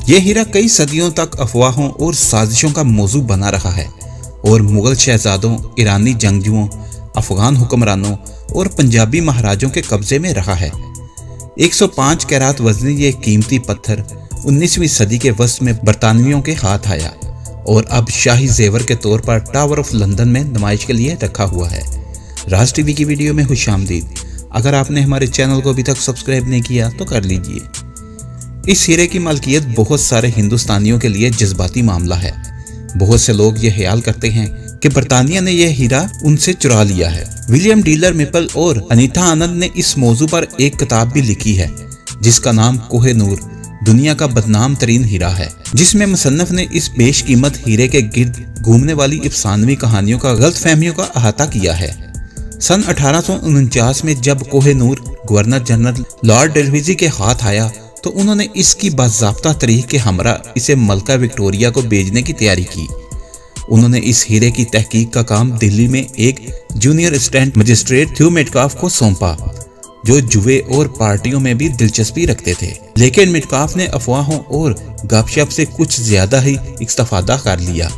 ये हीरा कई सदियों तक अफवाहों और साजिशों का मौजू बना रहा है और मुगल शहजादों, ईरानी जंगजुओं, अफगान हुक्मरानों और पंजाबी महाराजों के कब्जे में रहा है। 105 कैरात वजनी ये कीमती पत्थर 19वीं सदी के वस्त में बरतानवियों के हाथ आया और अब शाही जेवर के तौर पर टावर ऑफ लंदन में नुमाइश के लिए रखा हुआ है। राज टीवी की वीडियो में खुशामदीद। अगर आपने हमारे चैनल को अभी तक सब्सक्राइब नहीं किया तो कर लीजिए। इस हीरे की मालकियत बहुत सारे हिंदुस्तानियों के लिए जज्बाती मामला है। बहुत से लोग ये ख्याल करते हैं कि बरतानिया ने यह हीरा उनसे चुरा लिया है। विलियम डीलर मिपल और अनीता आनंद ने इस मौजू पर एक किताब भी लिखी है जिसका नाम कोह-ए-नूर दुनिया का बदनाम तरीन हीरा है, जिसमें मुसन्निफ ने इस बेशकीमत हीरे के गिर्द घूमने वाली अफसानवी कहानियों का गलत फहमियों का अहाता किया है। सन 1849 में जब कोह-ए-नूर गवर्नर जनरल लॉर्ड डेल्हौजी के हाथ आया तो उन्होंने इसकी बाज़ाब्ता तरीक के हमरा इसे मलका विक्टोरिया को भेजने की तैयारी की। उन्होंने इस हीरे की तहकीक का काम दिल्ली में एक जूनियर असिस्टेंट मजिस्ट्रेट थ्यू मेटकाफ को सौंपा, जो जुए और पार्टियों में भी दिलचस्पी रखते थे। लेकिन मेटकाफ ने अफवाहों और गपशप से कुछ ज्यादा ही इस्तेफादा कर लिया।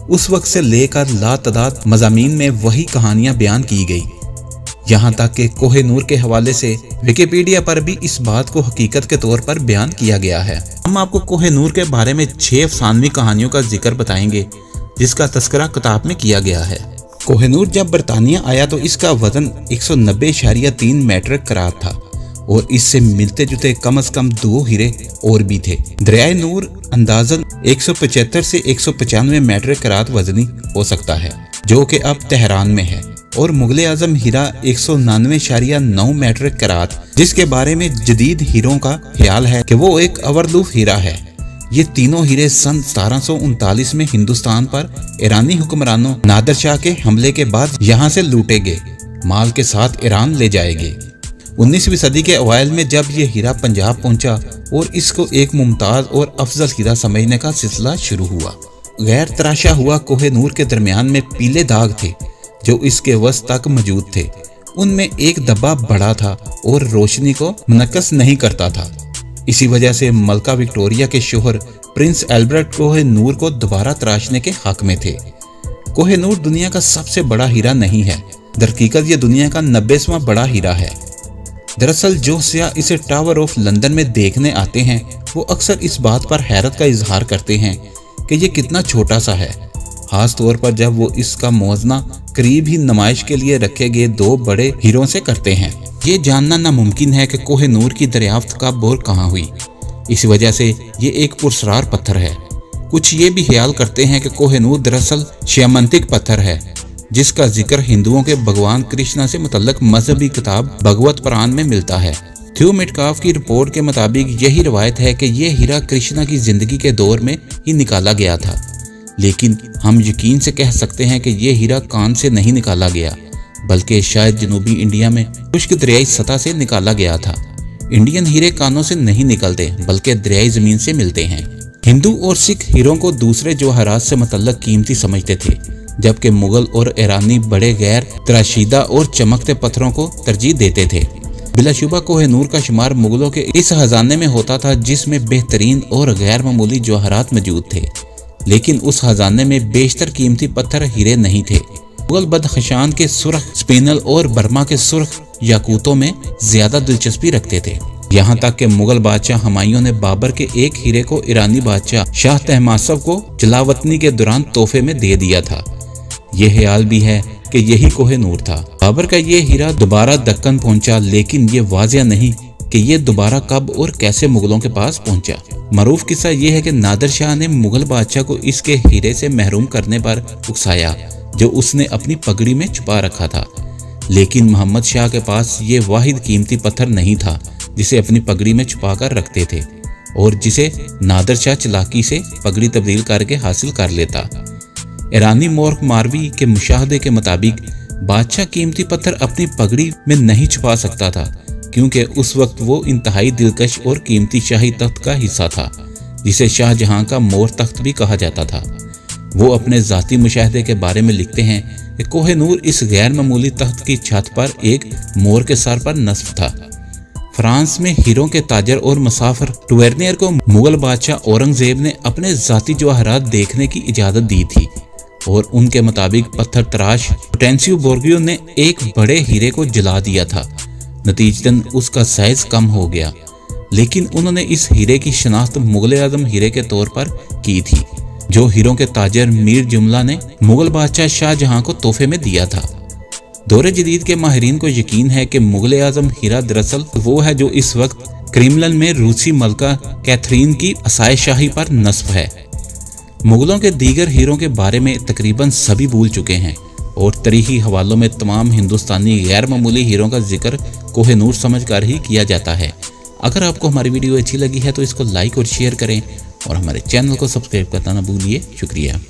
उस वक्त से लेकर लातादाद मज़ामीन में वही कहानियां बयान की गई, यहाँ तक कि कोह-ए-नूर के हवाले से विकिपीडिया पर भी इस बात को हकीकत के तौर पर बयान किया गया है। हम आपको कोह-ए-नूर के बारे में 6 अफसानवी कहानियों का जिक्र बताएंगे जिसका तस्करा किताब में किया गया है। कोह-ए-नूर जब बरतानिया आया तो इसका वजन 190.3 मीट्रिक करात था और इससे मिलते जुलते कम से कम 2 हीरे और भी थे। दरियाए नूर अंदाजन 175 से 195 मीट्रिक करात वजनी हो सकता है, जो कि अब तेहरान में है, और मुगल आजम हीरा 199.9 मीट्रिक करात, जिसके बारे में जदीद हीरों का ख्याल है कि वो एक अवरलूफ हीरा है। ये तीनों हीरे सन 1739 में हिंदुस्तान पर ईरानी हुक्मरानों नादिर शाह के हमले के बाद यहाँ से लूटे गए माल के साथ ईरान ले जाए गए। 19वीं सदी के अवाइल में जब ये हीरा पंजाब पहुंचा और इसको एक मुमताज और अफजल हीरा समझने का सिलसिला शुरू हुआ। गैर तराशा हुआ कोह-ए-नूर के दरमियान में पीले दाग थे जो इसके वस्त तक मौजूद थे। उनमें एक धब्बा बड़ा था और रोशनी को मुनक्कस नहीं करता था। इसी वजह से मलका विक्टोरिया के शोहर प्रिंस एल्बर्ट कोह-ए-नूर को दोबारा तराशने के हक में थे। कोह-ए-नूर दुनिया का सबसे बड़ा हीरा नहीं है, दरहकीकत ये दुनिया का 90वां बड़ा हीरा है। दरअसल जो सियाह इसे टावर ऑफ लंदन में देखने आते हैं वो अक्सर इस बात पर हैरत का इजहार करते हैं कि ये कितना छोटा सा है, खास तौर पर जब वो इसका मुआवजा करीब ही नुमाइश के लिए रखे गए 2 बड़े हीरों से करते हैं। ये जानना नामुमकिन है कि कोह-ए-नूर की दरियाफ्त कब और कहाँ हुई। इस वजह से ये एक पुरस्कार पत्थर है। कुछ ये भी ख्याल करते हैं कि कोह-ए-नूर दरअसल शैमंतिक पत्थर है, जिसका जिक्र हिंदुओं के भगवान कृष्णा से मुतल्लक मजहबी किताब भगवत पुराण में मिलता है। थ्यू मेटकाफ की रिपोर्ट के मुताबिक यही रवायत है कि यह हीरा कृष्णा की जिंदगी के दौर में ही निकाला गया था, लेकिन हम यकीन से कह सकते हैं कि यह हीरा कान से नहीं निकाला गया, बल्कि शायद जनूबी इंडिया में खुश्क दरियाई सतह से निकाला गया था। इंडियन हीरे कानों से नहीं निकलते बल्कि दरियाई जमीन से मिलते हैं। हिंदू और सिख हीरों को दूसरे जवाहरात से मुतल्लक कीमती समझते थे, जबकि मुगल और ईरानी बड़े गैर तराशीदा और चमकते पत्थरों को तरजीह देते थे। बिलाशुबा कोह-ए-नूर का शुमार मुगलों के इस खजाने में होता था जिसमें बेहतरीन और गैर मामूली जवाहरात मौजूद थे, लेकिन उस खजाने में बेशतर कीमती पत्थर हीरे नहीं थे। मुगल बदखशान के सुर्ख स्पिनल और बर्मा के सुर्ख याकूतों में ज्यादा दिलचस्पी रखते थे। यहाँ तक कि मुगल बादशाह हुमायूं ने बाबर के एक हीरे को ईरानी बादशाह शाह तहमासप को जलावतनी के दौरान तोहफे में दे दिया था। यह ख्याल भी है कि यही कोह-ए-नूर था। बाबर का ये हीरा दोबारा दक्कन पहुंचा, लेकिन ये वाजिया नहीं कि ये दोबारा कब और कैसे मुगलों के पास पहुंचा। मरूफ किस्सा ये है कि नादिर शाह ने मुगल बादशाह को इसके हीरे से महरूम करने पर उकसाया जो उसने अपनी पगड़ी में छुपा रखा था, लेकिन मोहम्मद शाह के पास ये वाहिद कीमती पत्थर नहीं था जिसे अपनी पगड़ी में छुपा कर रखते थे और जिसे नादिर शाह चालाकी से पगड़ी तब्दील करके हासिल कर लेता। ईरानी मोर्ख मारवी के मुशाहदे के मुताबिक बादशाह कीमती पत्थर अपनी पगड़ी में नहीं छुपा सकता था, क्योंकि उस वक्त वो इंतहाई दिलकश और कीमती शाही तख्त का हिस्सा था, जिसे शाहजहां का मोर तख्त भी कहा जाता था। वो अपने ज़ाती मुशाहदे के बारे में लिखते हैं कि कोह-ए-नूर इस गैर मामूली तख्त की छत पर एक मोर के सर पर नस्ब था। फ्रांस में हीरों के ताजर और मुसाफिर टुवेर्नियर को मुगल बादशाह औरंगजेब ने अपने जाती जवाहरात देखने की इजाजत दी थी और उनके मुताबिक पत्थर तराश पोटेंसियो बोर्गियो ने एक बड़े हीरे को जला दिया था। नतीजतन उसका साइज कम हो गया, लेकिन उन्होंने इस हीरे की शनाख्त मुगल आजम हीरे के तौर पर की थी, जो हीरों के ताजर मीर जुमला ने मुगल बादशाह शाहजहां को तोहफे में दिया था। दौरे जदीद के माहिरीन को यकीन है कि मुगल आजम हीरा दरअसल वो है जो इस वक्त क्रेमलिन में रूसी मलका कैथरीन की असायशाही पर नस्ब है। मुगलों के दीगर हीरों के बारे में तकरीबन सभी भूल चुके हैं और तारीखी हवालों में तमाम हिंदुस्तानी गैर मामूली हीरों का जिक्र कोहिनूर समझकर ही किया जाता है। अगर आपको हमारी वीडियो अच्छी लगी है तो इसको लाइक और शेयर करें और हमारे चैनल को सब्सक्राइब करना ना भूलिए। शुक्रिया।